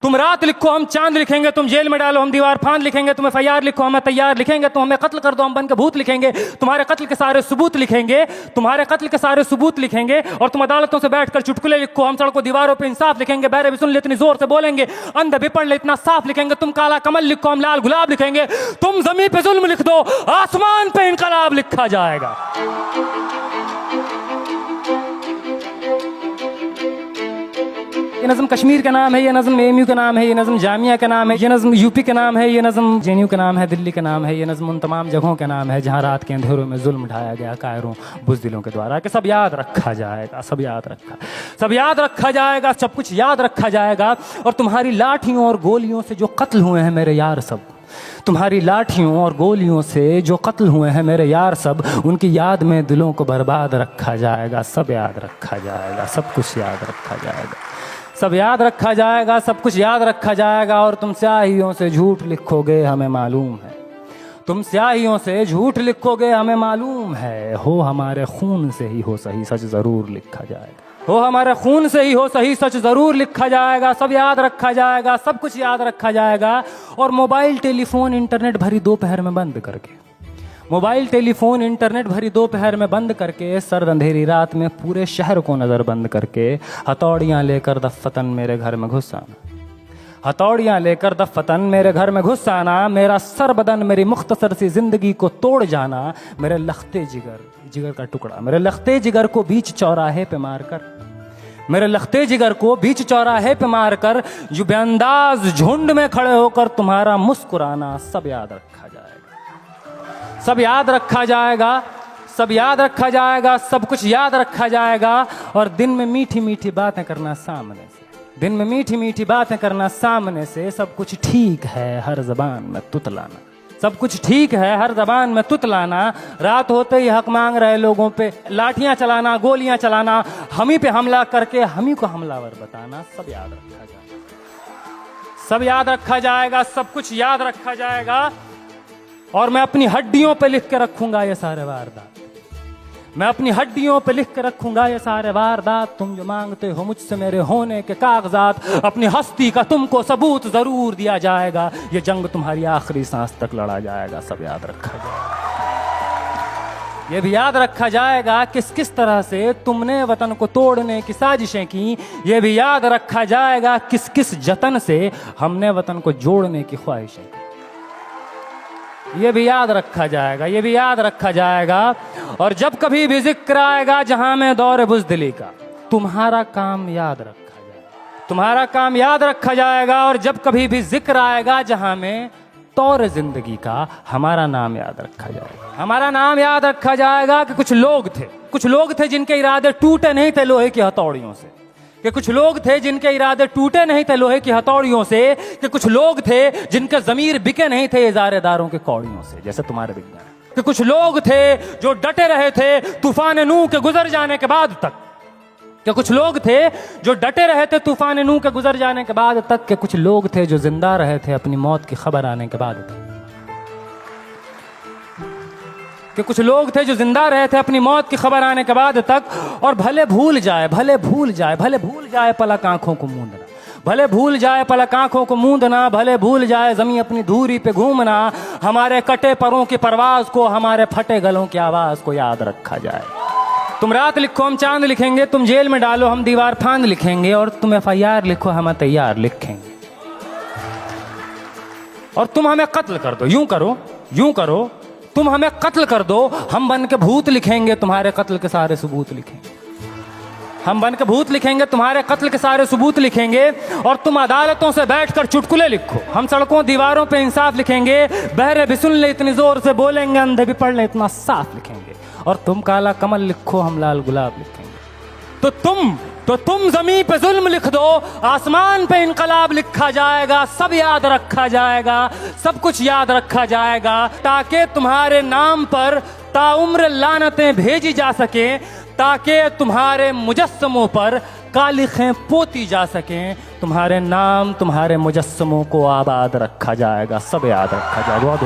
तुम रात लिखो हम चांद लिखेंगे, तुम जेल में डालो हम दीवार फांद लिखेंगे, तुम FIR लिखो हमें तैयार लिखेंगे, तुम हमें कत्ल कर दो हम बन के भूत लिखेंगे, तुम्हारे कत्ल के सारे सबूत लिखेंगे, तुम्हारे कत्ल के सारे सबूत लिखेंगे। और तुम अदालतों से बैठकर चुटकुले लिखो, हम सड़कों दीवारों पे इंसाफ लिखेंगे, बहरे भी सुन ले इतनी जोर से बोलेंगे, अंधे भी पढ़ ले इतना साफ लिखेंगे। तुम काला कमल लिखो हम लाल गुलाब लिखेंगे, तुम जमीन पे जुल्म लिख दो आसमान पे इनकलाब लिखा जाएगा। ये नज़म कश्मीर का नाम है, ये नज़म AMU का नाम है, ये नज़म जामिया का नाम है, ये नज़म UP का नाम है, ये नज़म JNU का नाम है, दिल्ली का नाम है, ये नज़म उन तमाम जगहों का नाम है जहाँ रात के अंधेरों में जुल्म ढाया गया कायरों बुज़दिलों के द्वारा। कि सब याद रखा जाएगा, सब याद रखा जाएगा, सब कुछ याद रखा जाएगा। और तुम्हारी लाठियों और गोलियों से जो कत्ल हुए हैं मेरे यार सब, तुम्हारी लाठियों और गोलियों से जो कत्ल हुए हैं मेरे यार सब, उनकी याद में दिलों को बर्बाद रखा जाएगा। सब याद रखा जाएगा, सब कुछ याद रखा जाएगा, सब याद रखा जाएगा, सब कुछ याद रखा जाएगा। और तुम स्याहियों से झूठ लिखोगे हमें मालूम है, तुम स्याहियों से झूठ लिखोगे हमें मालूम है। हो हमारे खून से ही हो सही सच ज़रूर लिखा जाएगा, हो हमारे खून से ही हो सही सच ज़रूर लिखा जाएगा। सब याद रखा जाएगा, सब कुछ याद रखा जाएगा। और मोबाइल टेलीफोन इंटरनेट भरी दोपहर में बंद करके, मोबाइल टेलीफोन इंटरनेट भरी दोपहर में बंद करके, सर्द अंधेरी रात में पूरे शहर को नज़र बंद करके, हथौड़ियाँ लेकर दफ़्फ़तन मेरे घर में घुस आना, हथौड़ियाँ लेकर दफ़्फ़तन मेरे घर में घुस आना। मेरा सर बदन मेरी मुख्तसर सी ज़िंदगी को तोड़ जाना। मेरे लख्ते जिगर का टुकड़ा, मेरे लख्ते जिगर को बीच चौराहे पे मारकर, मेरे लख्ते जिगर को बीच चौराहे पे मारकर, जो बेअंदाज झुंड में खड़े होकर तुम्हारा मुस्कुराना, सब याद रखा जाएगा, सब याद रखा जाएगा, सब याद रखा जाएगा, सब कुछ याद रखा जाएगा। और दिन में मीठी मीठी बातें करना सामने से, दिन में मीठी मीठी बातें करना सामने से। सब कुछ ठीक है हर ज़बान में तुतलाना, सब कुछ ठीक है हर ज़बान में तुतलाना। रात होते ही हक मांग रहे लोगों पे लाठियां चलाना, गोलियां चलाना, हम ही पे हमला करके हम ही को हमलावर बताना। सब याद रखा जाएगा, सब याद रखा जाएगा, सब कुछ याद रखा जाएगा। और मैं अपनी हड्डियों पे लिख के रखूंगा ये सारे वारदात, मैं अपनी हड्डियों पे लिख के रखूंगा ये सारे वारदात। तुम जो मांगते हो मुझसे मेरे होने के कागजात, अपनी हस्ती का तुमको सबूत जरूर दिया जाएगा। ये जंग तुम्हारी आखिरी सांस तक लड़ा जाएगा। सब याद रखा जाएगा, ये भी याद रखा जाएगा किस किस तरह से तुमने वतन को तोड़ने की साजिशें की। ये भी याद रखा जाएगा किस किस जतन से हमने वतन को जोड़ने की ख्वाहिशें की। ये भी याद रखा जाएगा, ये भी याद रखा जाएगा। और जब कभी भी जिक्र आएगा जहां में दौर बुज़दिली का, तुम्हारा काम याद रखा जाएगा, तुम्हारा काम याद रखा जाएगा। और जब कभी भी जिक्र आएगा जहां में तौर जिंदगी का, हमारा नाम याद रखा जाएगा, हमारा नाम याद रखा जाएगा। कि कुछ लोग थे जिनके इरादे टूटे नहीं थे लोहे की हथौड़ियों से, कि कुछ लोग थे जिनके इरादे टूटे नहीं थे लोहे की हथौड़ियों से, कि कुछ लोग थे जिनके ज़मीर बिके नहीं थे इज़ारेदारों के कौड़ियों से, जैसे तुम्हारे बिक गए। कि कुछ लोग थे जो डटे रहे थे तूफान नूह के गुजर जाने के बाद तक, कि कुछ लोग थे जो डटे रहे थे तूफान नूह के गुजर जाने के बाद तक, कि कुछ लोग थे जो जिंदा रहे थे अपनी मौत की खबर आने के बाद तक, कि कुछ लोग थे जो जिंदा रहे थे अपनी मौत की खबर आने के बाद तक। और भले भूल जाए पलक आंखों को मूंदना, भले भूल जाए पलक आंखों को मूंदना, भले भूल जाए ज़मीं अपनी धूरी पे घूमना, हमारे कटे परों की परवाज को, हमारे फटे गलों की आवाज़ को याद रखा जाए। तुम रात लिखो हम चांद लिखेंगे, तुम जेल में डालो हम दीवार फांद लिखेंगे, और तुम FIR लिखो हम तैयार लिखेंगे। और तुम हमें कत्ल कर दो, यूं करो तुम हमें कत्ल कर दो, हम बन के भूत लिखेंगे, तुम्हारे कत्ल के सारे सबूत लिखेंगे, हम बन के भूत लिखेंगे, तुम्हारे कत्ल के सारे सबूत लिखेंगे। और तुम अदालतों से बैठकर चुटकुले लिखो, हम सड़कों दीवारों पे इंसाफ लिखेंगे, बहरे भी सुन ले इतनी जोर से बोलेंगे, अंधे भी पढ़ ले इतना साफ लिखेंगे। और तुम काला कमल लिखो हम लाल गुलाब लिखेंगे। तो तुम ज़मीं पे जुल्म लिख दो, आसमान पे इनकलाब लिखा जाएगा। सब याद रखा जाएगा, सब कुछ याद रखा जाएगा, ताकि तुम्हारे नाम पर ताउम्र लानतें भेजी जा सकें, ताकि तुम्हारे मुजस्समों पर कालिखें पोती जा सकें। तुम्हारे नाम, तुम्हारे मुजस्समों को आबाद रखा जाएगा, सब याद रखा जाएगा। बहुत